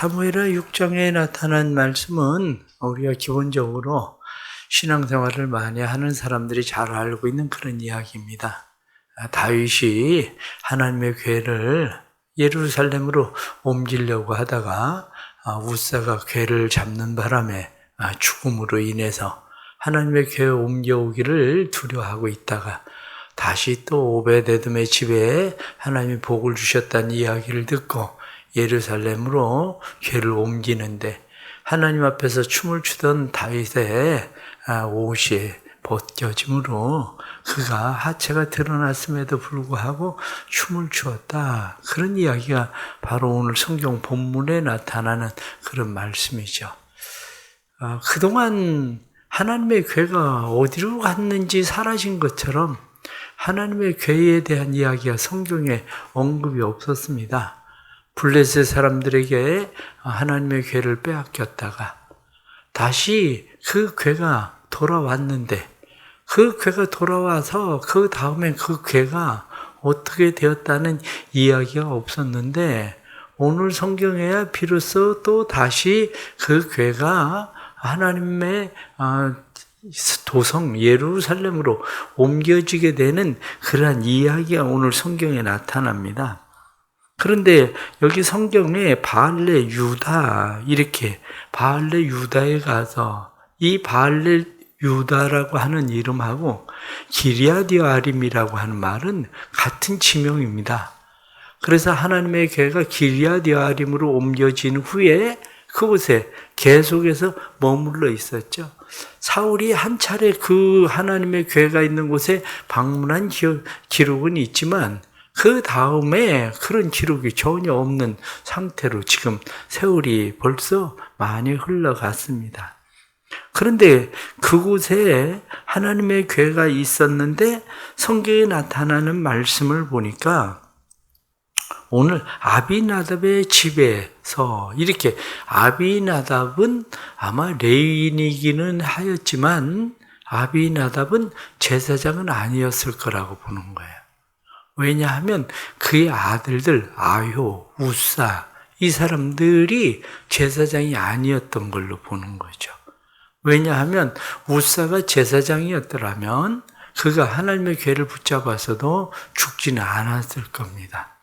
사무엘하 6장에 나타난 말씀은 우리가 기본적으로 신앙생활을 많이 하는 사람들이 잘 알고 있는 그런 이야기입니다. 다윗이 하나님의 궤를 예루살렘으로 옮기려고 하다가 우사가 궤를 잡는 바람에 죽음으로 인해서 하나님의 궤에 옮겨오기를 두려워하고 있다가 다시 또 오베데돔의 집에 하나님이 복을 주셨다는 이야기를 듣고 예루살렘으로 궤를 옮기는데 하나님 앞에서 춤을 추던 다윗의 옷이 벗겨짐으로 그가 하체가 드러났음에도 불구하고 춤을 추었다. 그런 이야기가 바로 오늘 성경 본문에 나타나는 그런 말씀이죠. 그동안 하나님의 궤가 어디로 갔는지 사라진 것처럼 하나님의 궤에 대한 이야기가 성경에 언급이 없었습니다. 블레셋 사람들에게 하나님의 궤를 빼앗겼다가 다시 그 궤가 돌아왔는데 그 궤가 돌아와서 그 다음에 그 궤가 어떻게 되었다는 이야기가 없었는데 오늘 성경에야 비로소 또 다시 그 궤가 하나님의 도성 예루살렘으로 옮겨지게 되는 그러한 이야기가 오늘 성경에 나타납니다. 그런데 여기 성경에 바알레 유다 이렇게 바알레 유다에 가서 이 바알레 유다라고 하는 이름하고 기리앗여아림이라고 하는 말은 같은 지명입니다. 그래서 하나님의 궤가 기리앗여아림으로 옮겨진 후에 그곳에 계속해서 머물러 있었죠. 사울이 한 차례 그 하나님의 궤가 있는 곳에 방문한 기록은 있지만 그 다음에 그런 기록이 전혀 없는 상태로 지금 세월이 벌써 많이 흘러갔습니다. 그런데 그곳에 하나님의 궤가 있었는데 성경에 나타나는 말씀을 보니까 오늘 아비나답의 집에서 이렇게 아비나답은 아마 레위인이기는 하였지만 아비나답은 제사장은 아니었을 거라고 보는 거예요. 왜냐하면 그의 아들들 아효, 우사 이 사람들이 제사장이 아니었던 걸로 보는 거죠. 왜냐하면 우사가 제사장이었더라면 그가 하나님의 궤를 붙잡아서도 죽지는 않았을 겁니다.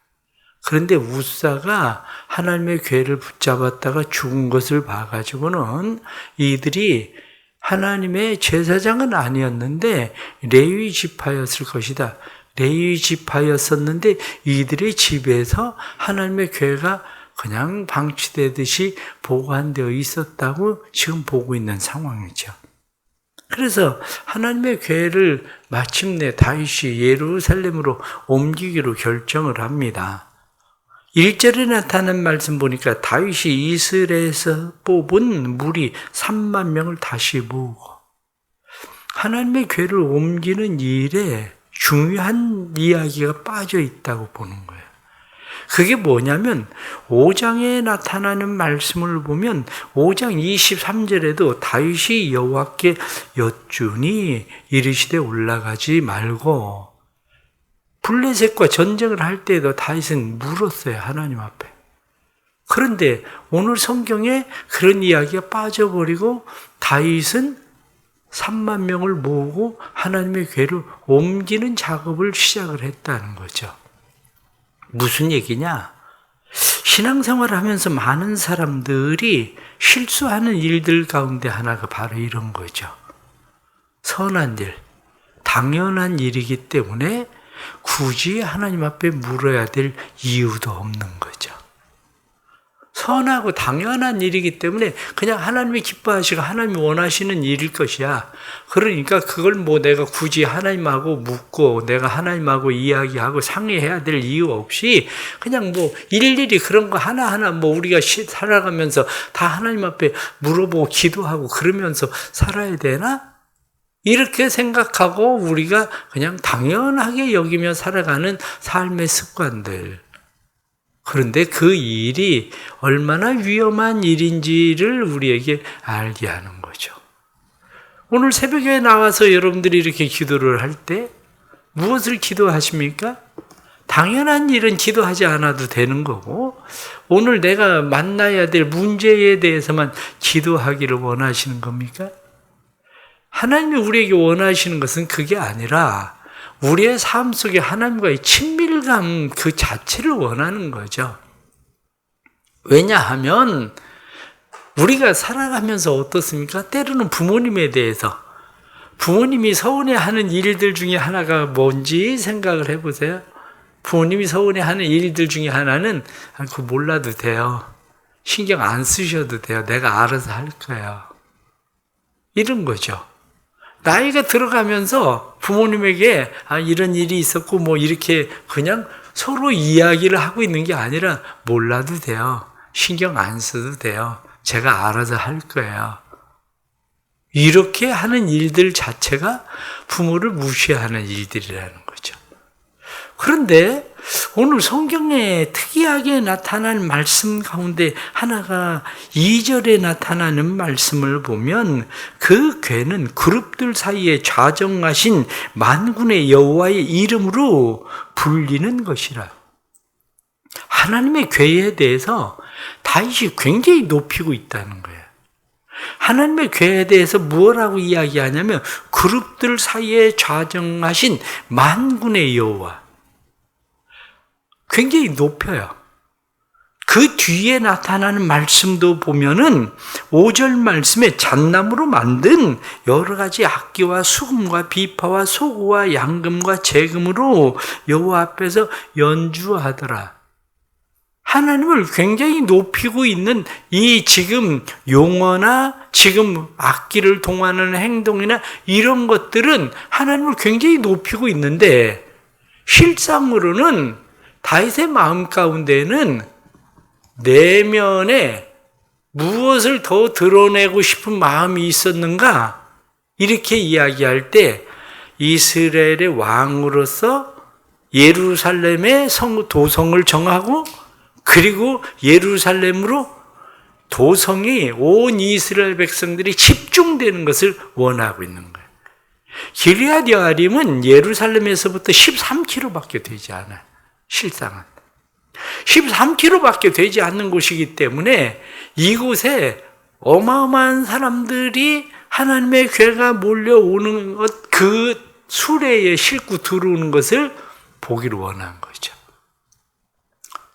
그런데 우사가 하나님의 궤를 붙잡았다가 죽은 것을 봐가지고는 이들이 하나님의 제사장은 아니었는데 레위 지파였을 것이다. 레위 지파였었는데 이들의 집에서 하나님의 궤가 그냥 방치되듯이 보관되어 있었다고 지금 보고 있는 상황이죠. 그래서 하나님의 궤를 마침내 다윗이 예루살렘으로 옮기기로 결정을 합니다. 1절에 나타나는 말씀 보니까 다윗이 이스라엘에서 뽑은 무리 3만 명을 다시 모으고 하나님의 궤를 옮기는 일에 중요한 이야기가 빠져 있다고 보는 거예요. 그게 뭐냐면 5장에 나타나는 말씀을 보면 5장 23절에도 다윗이 여호와께 여쭈니 이르시되 올라가지 말고 블레셋과 전쟁을 할 때에도 다윗은 물었어요. 하나님 앞에. 그런데 오늘 성경에 그런 이야기가 빠져버리고 다윗은 3만 명을 모으고 하나님의 궤를 옮기는 작업을 시작을 했다는 거죠. 무슨 얘기냐? 신앙생활을 하면서 많은 사람들이 실수하는 일들 가운데 하나가 바로 이런 거죠. 선한 일, 당연한 일이기 때문에 굳이 하나님 앞에 물어야 될 이유도 없는 거죠. 선하고 당연한 일이기 때문에 그냥 하나님이 기뻐하시고 하나님이 원하시는 일일 것이야. 그러니까 그걸 내가 굳이 하나님하고 묻고 내가 하나님하고 이야기하고 상의해야 될 이유 없이 그냥 일일이 그런 거 하나하나 우리가 살아가면서 다 하나님 앞에 물어보고 기도하고 그러면서 살아야 되나? 이렇게 생각하고 우리가 그냥 당연하게 여기며 살아가는 삶의 습관들. 그런데 그 일이 얼마나 위험한 일인지를 우리에게 알게 하는 거죠. 오늘 새벽에 나와서 여러분들이 이렇게 기도를 할 때 무엇을 기도하십니까? 당연한 일은 기도하지 않아도 되는 거고, 오늘 내가 만나야 될 문제에 대해서만 기도하기를 원하시는 겁니까? 하나님이 우리에게 원하시는 것은 그게 아니라 우리의 삶 속에 하나님과의 친밀감 그 자체를 원하는 거죠. 왜냐하면 우리가 살아가면서 어떻습니까? 때로는 부모님에 대해서, 부모님이 서운해하는 일들 중에 하나가 뭔지 생각을 해보세요. 부모님이 서운해하는 일들 중에 하나는 그거 몰라도 돼요. 신경 안 쓰셔도 돼요. 내가 알아서 할 거예요. 이런 거죠. 나이가 들어가면서 부모님에게 이런 일이 있었고 뭐 이렇게 그냥 서로 이야기를 하고 있는 게 아니라 몰라도 돼요. 신경 안 써도 돼요. 제가 알아서 할 거예요. 이렇게 하는 일들 자체가 부모를 무시하는 일들이라는 거죠. 그런데 오늘 성경에 특이하게 나타난 말씀 가운데 하나가 2절에 나타나는 말씀을 보면 그 괴는 그룹들 사이에 좌정하신 만군의 여호와의 이름으로 불리는 것이라. 하나님의 괴에 대해서 다윗이 굉장히 높이고 있다는 거예요. 하나님의 괴에 대해서 무엇라고 이야기하냐면 그룹들 사이에 좌정하신 만군의 여호와. 굉장히 높여요. 그 뒤에 나타나는 말씀도 보면은 5절 말씀에 잣나무로 만든 여러 가지 악기와 수금과 비파와 소고와 양금과 재금으로 여호와 앞에서 연주하더라. 하나님을 굉장히 높이고 있는 이 지금 용어나 지금 악기를 동하는 행동이나 이런 것들은 하나님을 굉장히 높이고 있는데 실상으로는 다윗의 마음 가운데는 내면에 무엇을 더 드러내고 싶은 마음이 있었는가? 이렇게 이야기할 때 이스라엘의 왕으로서 예루살렘의 도성을 정하고 그리고 예루살렘으로 도성이 온 이스라엘 백성들이 집중되는 것을 원하고 있는 거예요. 기럇 여아림은 예루살렘에서부터 13km밖에 되지 않아요. 실상은 13km밖에 되지 않는 곳이기 때문에 이곳에 어마어마한 사람들이 하나님의 괴가 몰려오는 것, 그 수레에 싣고 들어오는 것을 보기를 원한 거죠.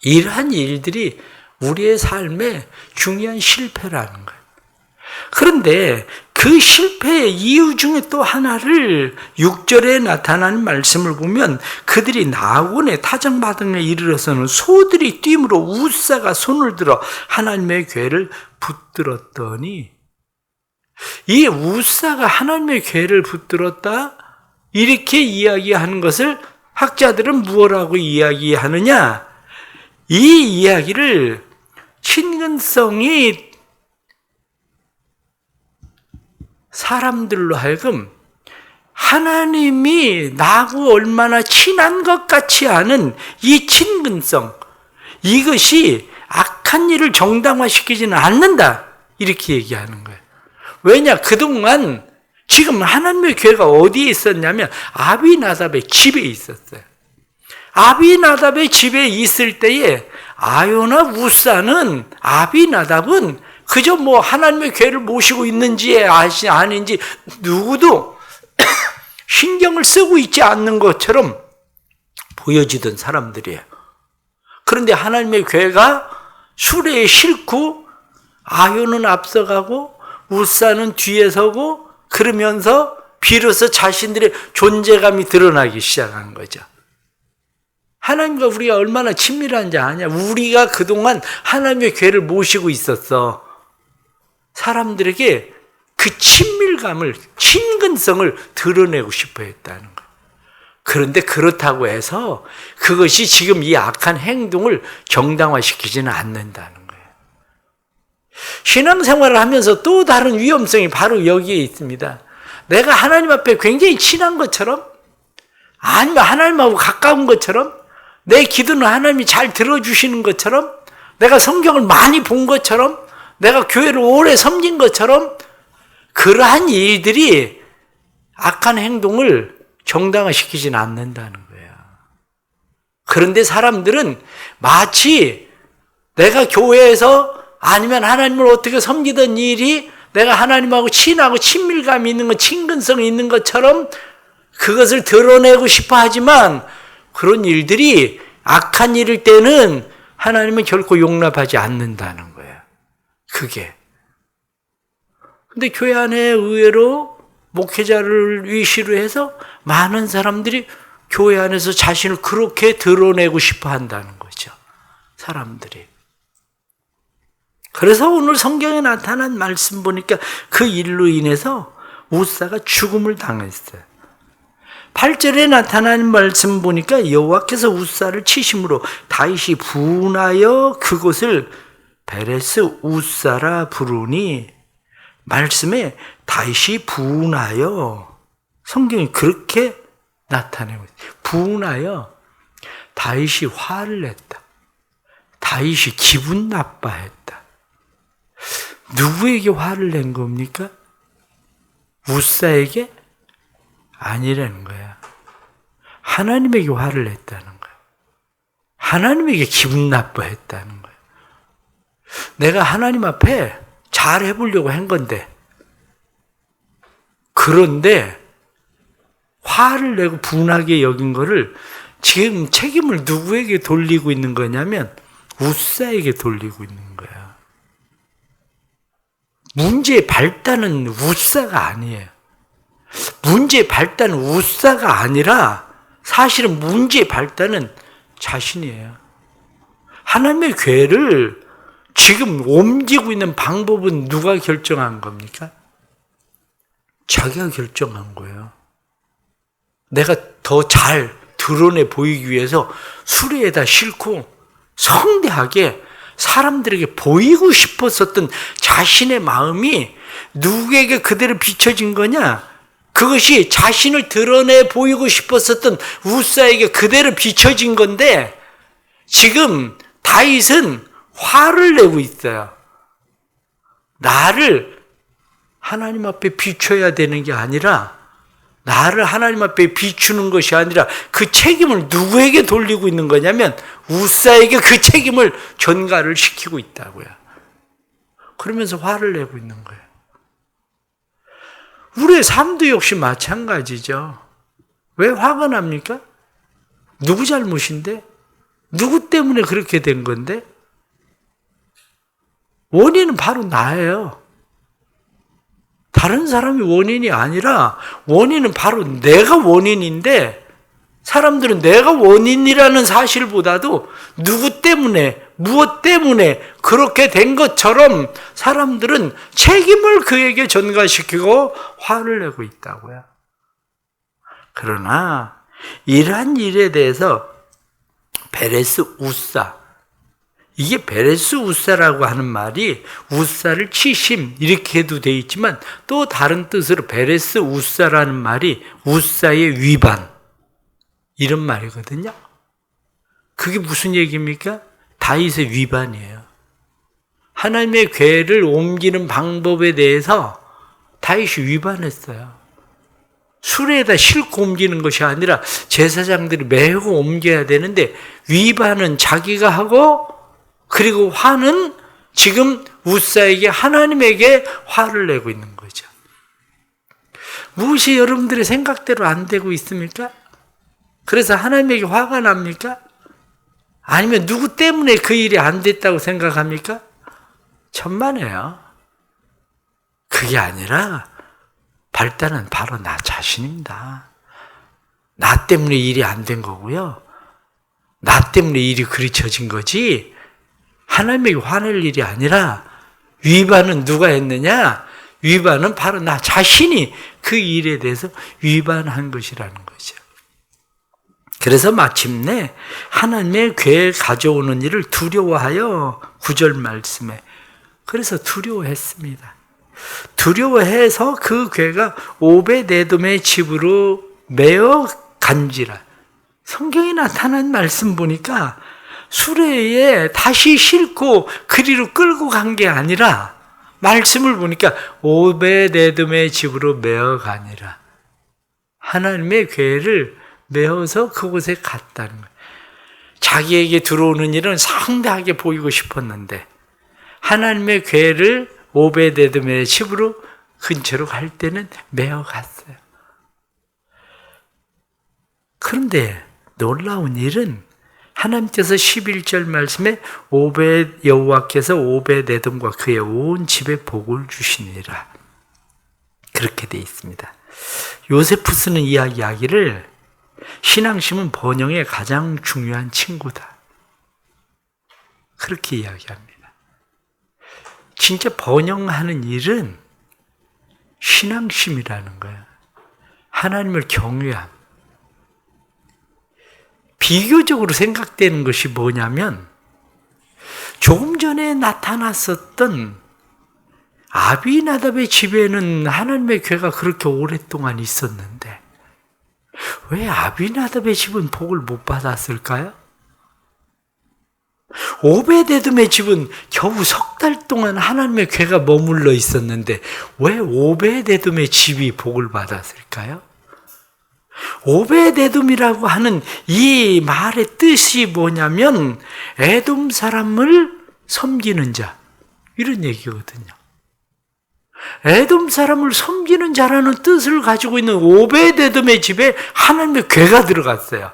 이러한 일들이 우리의 삶의 중요한 실패라는 거예요. 그런데 그 실패의 이유 중에 또 하나를 6절에 나타나는 말씀을 보면 그들이 나온의 타작마당에 이르러서는 소들이 뛰므로 우사가 손을 들어 하나님의 궤를 붙들었더니, 이 우사가 하나님의 궤를 붙들었다 이렇게 이야기하는 것을 학자들은 무엇라고 이야기하느냐? 이 이야기를 친근성이 사람들로 하여금 하나님이 나하고 얼마나 친한 것 같지 않은 이 친근성, 이것이 악한 일을 정당화시키지는 않는다 이렇게 얘기하는 거예요. 왜냐? 그동안 지금 하나님의 궤가 어디에 있었냐면 아비나답의 집에 있었어요. 아비나답의 집에 있을 때에 아요나 우사는, 아비나답은 그저 뭐 하나님의 궤를 모시고 있는지 아닌지 누구도 신경을 쓰고 있지 않는 것처럼 보여지던 사람들이에요. 그런데 하나님의 궤가 수레에 싣고 아요는 앞서가고 우사는 뒤에 서고 그러면서 비로소 자신들의 존재감이 드러나기 시작한 거죠. 하나님과 우리가 얼마나 친밀한지 아냐? 우리가 그동안 하나님의 궤를 모시고 있었어. 사람들에게 그 친밀감을, 친근성을 드러내고 싶어 했다는 거예요. 그런데 그렇다고 해서 그것이 지금 이 악한 행동을 정당화시키지는 않는다는 거예요. 신앙생활을 하면서 또 다른 위험성이 바로 여기에 있습니다. 내가 하나님 앞에 굉장히 친한 것처럼, 아니면 하나님하고 가까운 것처럼, 내 기도는 하나님이 잘 들어주시는 것처럼, 내가 성경을 많이 본 것처럼, 내가 교회를 오래 섬긴 것처럼, 그러한 일들이 악한 행동을 정당화시키지는 않는다는 거예요. 그런데 사람들은 마치 내가 교회에서 아니면 하나님을 어떻게 섬기던 일이 내가 하나님하고 친하고 친밀감이 있는 것, 친근성이 있는 것처럼 그것을 드러내고 싶어 하지만 그런 일들이 악한 일일 때는 하나님은 결코 용납하지 않는다는 거예요. 그게. 근데 교회 안에 의외로 목회자를 위시로 해서 많은 사람들이 교회 안에서 자신을 그렇게 드러내고 싶어 한다는 거죠. 사람들이. 그래서 오늘 성경에 나타난 말씀 보니까 그 일로 인해서 우사가 죽음을 당했어요. 8절에 나타난 말씀 보니까 여호와께서 우사를 치심으로 다윗이 분하여 그곳을 베레스 우사라 부르니, 말씀에 다윗이 분하여, 성경이 그렇게 나타내고 있어요. 분하여, 다윗이 화를 냈다. 다윗이 기분 나빠했다. 누구에게 화를 낸 겁니까? 우사에게? 아니라는 거야. 하나님에게 화를 냈다는 거야. 하나님에게 기분 나빠했다는 거야. 내가 하나님 앞에 잘 해보려고 한 건데, 그런데 화를 내고 분하게 여긴 거를 지금 책임을 누구에게 돌리고 있는 거냐면 우사에게 돌리고 있는 거야. 문제의 발단은 우사가 아니에요. 문제의 발단은 우사가 아니라 사실은 문제의 발단은 자신이에요. 하나님의 궤를 지금 옮기고 있는 방법은 누가 결정한 겁니까? 자기가 결정한 거예요. 내가 더 잘 드러내 보이기 위해서 수레에다 싣고 성대하게 사람들에게 보이고 싶었었던 자신의 마음이 누구에게 그대로 비춰진 거냐? 그것이 자신을 드러내 보이고 싶었었던 우사에게 그대로 비춰진 건데, 지금 다윗은 화를 내고 있어요. 나를 하나님 앞에 비춰야 되는 게 아니라, 나를 하나님 앞에 비추는 것이 아니라 그 책임을 누구에게 돌리고 있는 거냐면 우사에게 그 책임을 전가를 시키고 있다고요. 그러면서 화를 내고 있는 거예요. 우리의 삶도 역시 마찬가지죠. 왜 화가 납니까? 누구 잘못인데? 누구 때문에 그렇게 된 건데? 원인은 바로 나예요. 다른 사람이 원인이 아니라 원인은 바로 내가 원인인데, 사람들은 내가 원인이라는 사실보다도 누구 때문에, 무엇 때문에 그렇게 된 것처럼 사람들은 책임을 그에게 전가시키고 화를 내고 있다고요. 그러나 이러한 일에 대해서 베레스 우사, 이게 베레스 우사라고 하는 말이 우사를 치심 이렇게도 돼 있지만 또 다른 뜻으로 베레스 우사라는 말이 우사의 위반, 이런 말이거든요. 그게 무슨 얘기입니까? 다윗의 위반이에요. 하나님의 궤를 옮기는 방법에 대해서 다윗이 위반했어요. 수레에다 싣고 옮기는 것이 아니라 제사장들이 메고 옮겨야 되는데 위반은 자기가 하고, 그리고 화는 지금 우사에게, 하나님에게 화를 내고 있는 거죠. 무엇이 여러분들의 생각대로 안 되고 있습니까? 그래서 하나님에게 화가 납니까? 아니면 누구 때문에 그 일이 안 됐다고 생각합니까? 천만에요. 그게 아니라 발단은 바로 나 자신입니다. 나 때문에 일이 안 된 거고요. 나 때문에 일이 그르쳐진 거지 하나님에게 화낼 일이 아니라, 위반은 누가 했느냐? 위반은 바로 나 자신이 그 일에 대해서 위반한 것이라는 거죠. 그래서 마침내 하나님의 궤에 가져오는 일을 두려워하여 9절 말씀에, 그래서 두려워했습니다. 두려워해서 그 궤가 오벳에돔의 집으로 메어 간지라. 성경에 나타난 말씀 보니까 수레에 다시 싣고 그리로 끌고 간 게 아니라, 말씀을 보니까 오벳에돔의 집으로 메어 가니라. 하나님의 궤를 메어서 그곳에 갔다는 거예요. 자기에게 들어오는 일은 상대하게 보이고 싶었는데 하나님의 궤를 오베데돔의 집으로 근처로 갈 때는 메어 갔어요. 그런데 놀라운 일은 하나님께서 11절 말씀에 여호와께서 오베데돔과 그의 온 집에 복을 주시니라. 그렇게 되어 있습니다. 요세푸스는 이 이야기를 신앙심은 번영의 가장 중요한 친구다. 그렇게 이야기합니다. 진짜 번영하는 일은 신앙심이라는 거예요. 하나님을 경외함. 비교적으로 생각되는 것이 뭐냐면 조금 전에 나타났었던 아비나답의 집에는 하나님의 궤가 그렇게 오랫동안 있었는데 왜 아비나답의 집은 복을 못 받았을까요? 오베데돔의 집은 겨우 석 달 동안 하나님의 궤가 머물러 있었는데 왜 오베데돔의 집이 복을 받았을까요? 오베데돔이라고 하는 이 말의 뜻이 뭐냐면 에돔 사람을 섬기는 자, 이런 얘기거든요. 에돔 사람을 섬기는 자라는 뜻을 가지고 있는 오베데돔의 집에 하나님의 궤가 들어갔어요.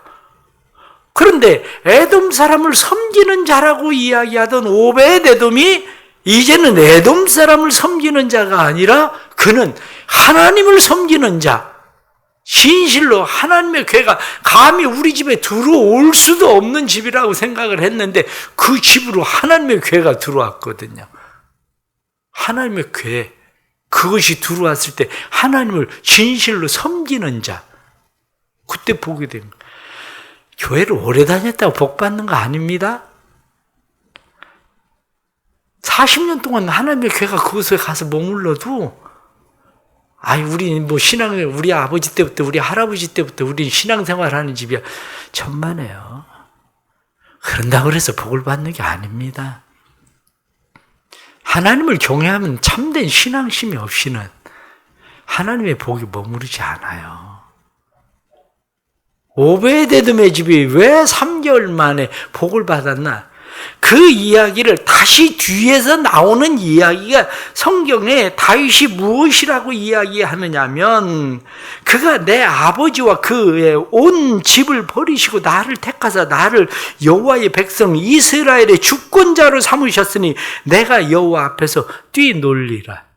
그런데 에돔 사람을 섬기는 자라고 이야기하던 오베데돔이 이제는 에돔 사람을 섬기는 자가 아니라 그는 하나님을 섬기는 자, 진실로 하나님의 궤가 감히 우리 집에 들어올 수도 없는 집이라고 생각을 했는데 그 집으로 하나님의 궤가 들어왔거든요. 하나님의 궤, 그것이 들어왔을 때 하나님을 진실로 섬기는 자, 그때 보게 됩니다. 교회를 오래 다녔다고 복 받는 거 아닙니다. 40년 동안 하나님의 궤가 그곳에 가서 머물러도 우리 우리 아버지 때부터 우리 할아버지 때부터 우리 신앙생활하는 집이야. 천만에요. 그런다고 해서 복을 받는 게 아닙니다. 하나님을 경외하면 참된 신앙심이 없이는 하나님의 복이 머무르지 않아요. 오베데돔의 집이 왜 3개월 만에 복을 받았나? 그 이야기를 다시 뒤에서 나오는 이야기가 성경에 다윗이 무엇이라고 이야기하느냐면 그가 내 아버지와 그의 온 집을 버리시고 나를 택하사 나를 여호와의 백성 이스라엘의 주권자로 삼으셨으니 내가 여호와 앞에서 뛰놀리라.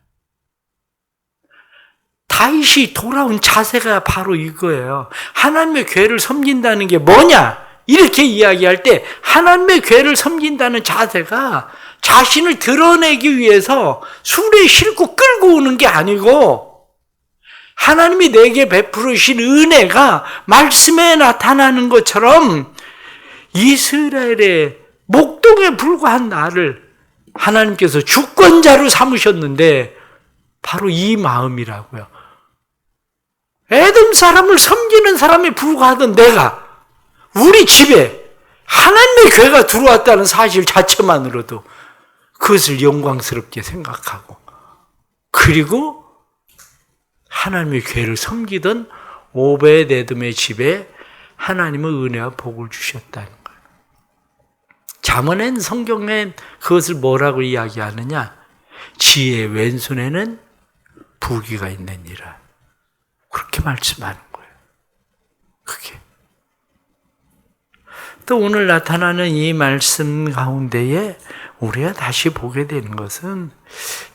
다윗이 돌아온 자세가 바로 이거예요. 하나님의 궤를 섬긴다는 게 뭐냐? 이렇게 이야기할 때 하나님의 궤를 섬긴다는 자세가 자신을 드러내기 위해서 술에 싣고 끌고 오는 게 아니고 하나님이 내게 베푸르신 은혜가 말씀에 나타나는 것처럼 이스라엘의 목동에 불과한 나를 하나님께서 주권자로 삼으셨는데 바로 이 마음이라고요. 에돔 사람을 섬기는 사람에 불과하던 내가 우리 집에 하나님의 궤가 들어왔다는 사실 자체만으로도 그것을 영광스럽게 생각하고 그리고 하나님의 궤를 섬기던 오베데돔의 집에 하나님의 은혜와 복을 주셨다는 거예요. 잠언엔 성경엔 그것을 뭐라고 이야기하느냐? 지혜의 왼손에는 부귀가 있느니라. 그렇게 말씀하는 거예요. 그게. 또 오늘 나타나는 이 말씀 가운데에 우리가 다시 보게 되는 것은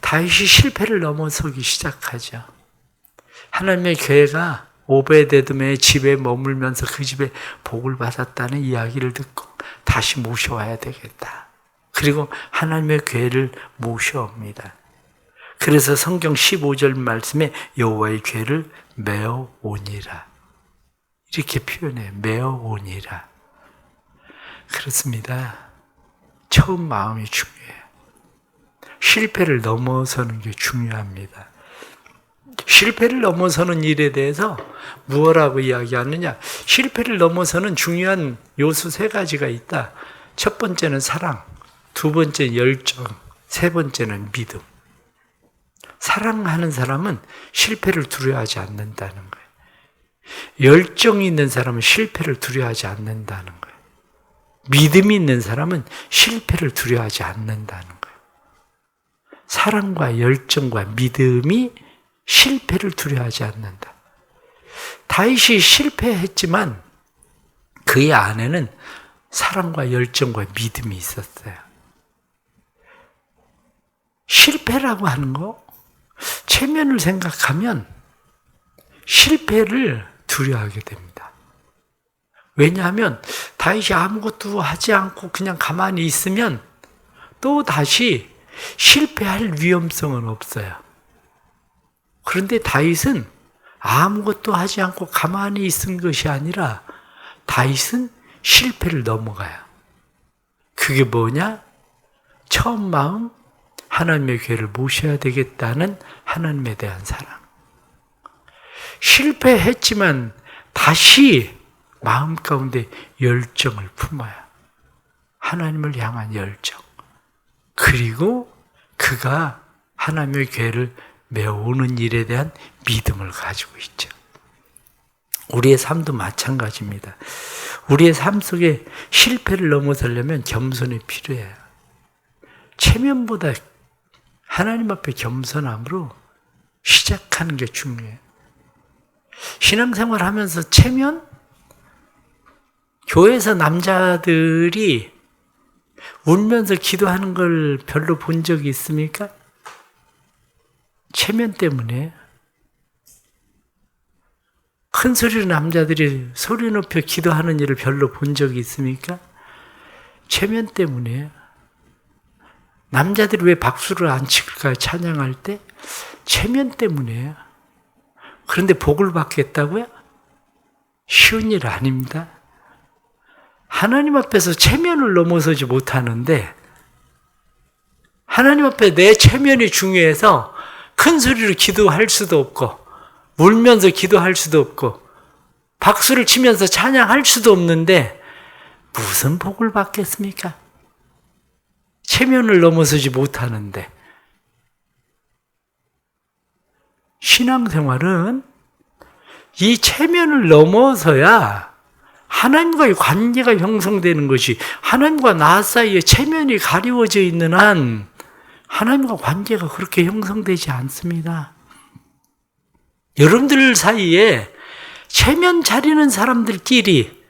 다윗이 실패를 넘어서기 시작하죠. 하나님의 궤가 오베데돔의 집에 머물면서 그 집에 복을 받았다는 이야기를 듣고 다시 모셔와야 되겠다. 그리고 하나님의 궤를 모셔옵니다. 그래서 성경 15절 말씀에 여호와의 궤를 메어 오니라. 이렇게 표현해요. 메어 오니라. 그렇습니다. 처음 마음이 중요해요. 실패를 넘어서는 게 중요합니다. 실패를 넘어서는 일에 대해서 무엇라고 이야기하느냐? 실패를 넘어서는 중요한 요소 3가지가 있다. 첫 번째는 사랑, 두 번째는 열정, 세 번째는 믿음. 사랑하는 사람은 실패를 두려워하지 않는다는 거예요. 열정이 있는 사람은 실패를 두려워하지 않는다는 거예요. 믿음이 있는 사람은 실패를 두려워하지 않는다는 거예요. 사랑과 열정과 믿음이 실패를 두려워하지 않는다. 다윗이 실패했지만 그의 안에는 사랑과 열정과 믿음이 있었어요. 실패라고 하는 거, 체면을 생각하면 실패를 두려워하게 됩니다. 왜냐하면 다윗이 아무것도 하지 않고 그냥 가만히 있으면 또 다시 실패할 위험성은 없어요. 그런데 다윗은 아무것도 하지 않고 가만히 있은 것이 아니라 다윗은 실패를 넘어가요. 그게 뭐냐? 처음 마음, 하나님의 교회를 모셔야 되겠다는 하나님에 대한 사랑. 실패했지만 다시 마음 가운데 열정을 품어요. 하나님을 향한 열정. 그리고 그가 하나님의 교회를 메워오는 일에 대한 믿음을 가지고 있죠. 우리의 삶도 마찬가지입니다. 우리의 삶 속에 실패를 넘어서려면 겸손이 필요해요. 체면보다 하나님 앞에 겸손함으로 시작하는 게 중요해요. 신앙생활 하면서 체면? 교회에서 남자들이 울면서 기도하는 걸 별로 본 적이 있습니까? 체면 때문에. 큰 소리로 남자들이 소리 높여 기도하는 일을 별로 본 적이 있습니까? 체면 때문에. 남자들이 왜 박수를 안 칠까요? 찬양할 때? 체면 때문에. 그런데 복을 받겠다고요? 쉬운 일 아닙니다. 하나님 앞에서 체면을 넘어서지 못하는데 하나님 앞에 내 체면이 중요해서 큰 소리로 기도할 수도 없고 울면서 기도할 수도 없고 박수를 치면서 찬양할 수도 없는데 무슨 복을 받겠습니까? 체면을 넘어서지 못하는데. 신앙생활은 이 체면을 넘어서야 하나님과의 관계가 형성되는 것이, 하나님과 나 사이에 체면이 가리워져 있는 한 하나님과 관계가 그렇게 형성되지 않습니다. 여러분들 사이에 체면 차리는 사람들끼리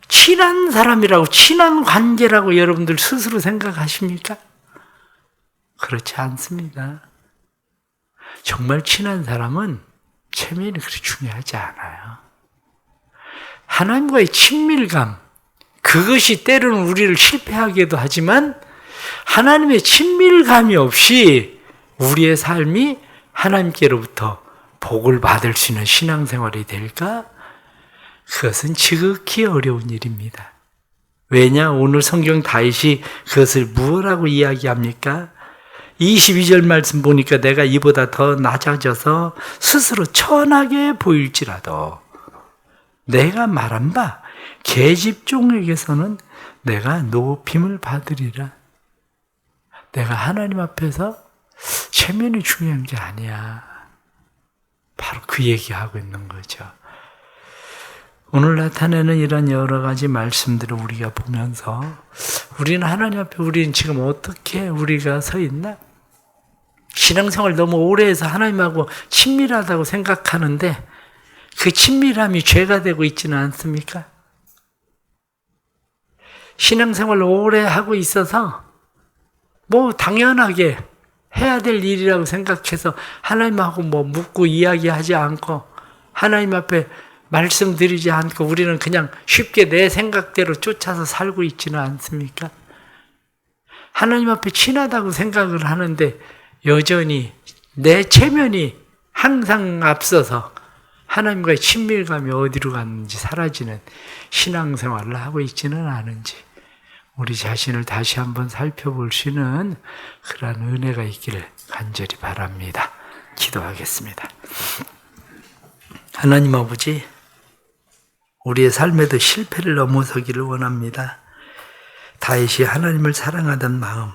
친한 사람이라고, 친한 관계라고 여러분들 스스로 생각하십니까? 그렇지 않습니다. 정말 친한 사람은 체면이 그렇게 중요하지 않아요. 하나님과의 친밀감, 그것이 때로는 우리를 실패하게도 하지만 하나님의 친밀감이 없이 우리의 삶이 하나님께로부터 복을 받을 수 있는 신앙생활이 될까? 그것은 지극히 어려운 일입니다. 왜냐? 오늘 성경 다윗이 그것을 무엇라고 이야기합니까? 22절 말씀 보니까 내가 이보다 더 낮아져서 스스로 천하게 보일지라도 내가 말한 바 계집종에게서는 내가 높임을 받으리라. 내가 하나님 앞에서 체면이 중요한 게 아니야. 바로 그 얘기하고 있는 거죠. 오늘 나타내는 이런 여러 가지 말씀들을 우리가 보면서 우리는 하나님 앞에 우리는 지금 어떻게 우리가 서 있나? 신앙생활 너무 오래 해서 하나님하고 친밀하다고 생각하는데 그 친밀함이 죄가 되고 있지는 않습니까? 신앙생활을 오래 하고 있어서 뭐 당연하게 해야 될 일이라고 생각해서 하나님하고 뭐 묻고 이야기하지 않고 하나님 앞에 말씀드리지 않고 우리는 그냥 쉽게 내 생각대로 쫓아서 살고 있지는 않습니까? 하나님 앞에 친하다고 생각을 하는데 여전히 내 체면이 항상 앞서서 하나님과의 친밀감이 어디로 갔는지 사라지는 신앙생활을 하고 있지는 않은지 우리 자신을 다시 한번 살펴볼 수 있는 그러한 은혜가 있기를 간절히 바랍니다. 기도하겠습니다. 하나님 아버지, 우리의 삶에도 실패를 넘어서기를 원합니다. 다윗이 하나님을 사랑하던 마음,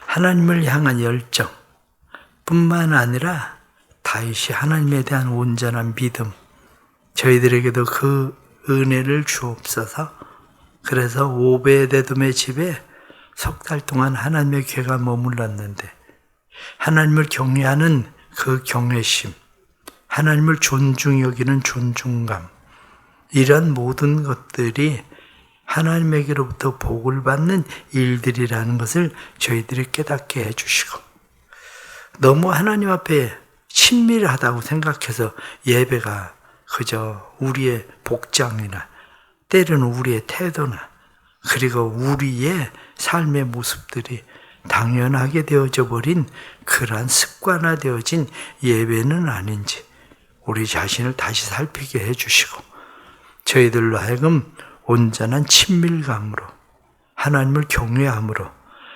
하나님을 향한 열정 뿐만 아니라 다윗이 하나님에 대한 온전한 믿음, 저희들에게도 그 은혜를 주옵소서. 그래서 오베데돔의 집에 석 달 동안 하나님의 괴가 머물렀는데 하나님을 경외하는 그 경외심, 하나님을 존중히 여기는 존중감, 이런 모든 것들이 하나님에게로부터 복을 받는 일들이라는 것을 저희들이 깨닫게 해주시고, 너무 하나님 앞에 친밀하다고 생각해서 예배가 그저 우리의 복장이나 때로는 우리의 태도나 그리고 우리의 삶의 모습들이 당연하게 되어져 버린 그러한 습관화되어진 예배는 아닌지 우리 자신을 다시 살피게 해주시고, 저희들로 하여금 온전한 친밀감으로 하나님을 경외함으로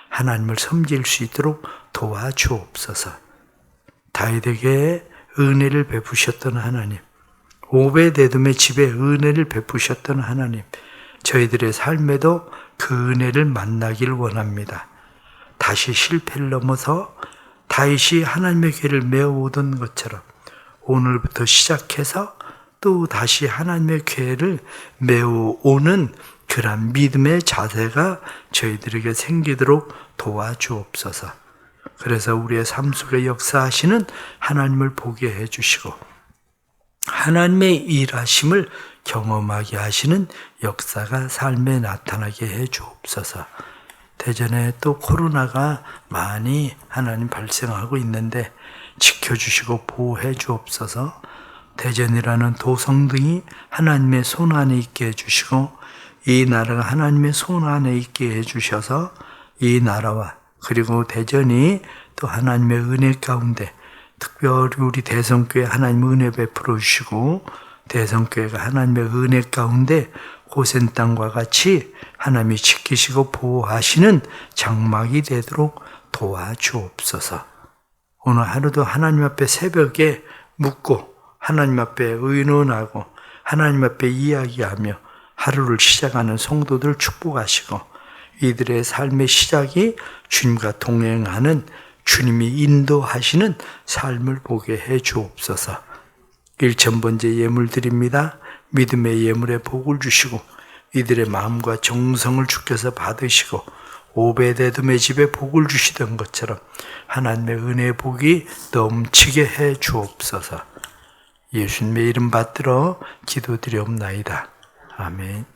하나님을 섬길 수 있도록 도와주옵소서. 다윗에게 은혜를 베푸셨던 하나님, 오베데돔의 집에 은혜를 베푸셨던 하나님, 저희들의 삶에도 그 은혜를 만나길 원합니다. 다시 실패를 넘어서 다윗이 하나님의 궤를 메어오던 것처럼 오늘부터 시작해서 또 다시 하나님의 궤를 메어오는 그런 믿음의 자세가 저희들에게 생기도록 도와주옵소서. 그래서 우리의 삶 속에 역사하시는 하나님을 보게 해주시고 하나님의 일하심을 경험하게 하시는 역사가 삶에 나타나게 해주옵소서. 대전에 또 코로나가 많이 하나님 발생하고 있는데 지켜주시고 보호해 주옵소서. 대전이라는 도성등이 하나님의 손 안에 있게 해주시고 이 나라가 하나님의 손 안에 있게 해주셔서 이 나라와 그리고 대전이 또 하나님의 은혜 가운데 특별히 우리 대성교회 하나님 은혜 베풀어 주시고 대성교회가 하나님의 은혜 가운데 고센 땅과 같이 하나님이 지키시고 보호하시는 장막이 되도록 도와주옵소서. 오늘 하루도 하나님 앞에 새벽에 묻고 하나님 앞에 의논하고 하나님 앞에 이야기하며 하루를 시작하는 성도들 축복하시고 이들의 삶의 시작이 주님과 동행하는 주님이 인도하시는 삶을 보게 해 주옵소서. 1,000번째 예물 드립니다. 믿음의 예물에 복을 주시고 이들의 마음과 정성을 주께서 받으시고 오베데돔의 집에 복을 주시던 것처럼 하나님의 은혜의 복이 넘치게 해 주옵소서. 예수님의 이름 받들어 기도드리옵나이다. 아멘.